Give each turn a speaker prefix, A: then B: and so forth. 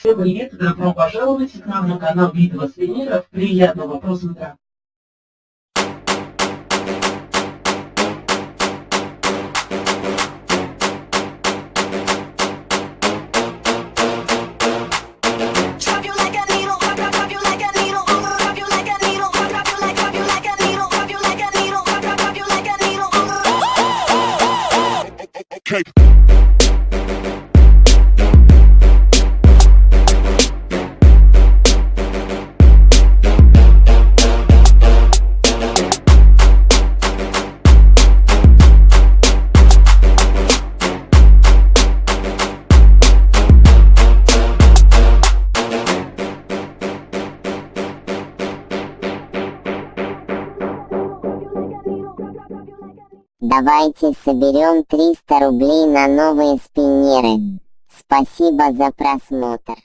A: Всем привет, добро пожаловать к нам на канал Битва Свиниров. Приятного просмотра.
B: Давайте соберем 300 рублей на новые спиннеры. Спасибо за просмотр.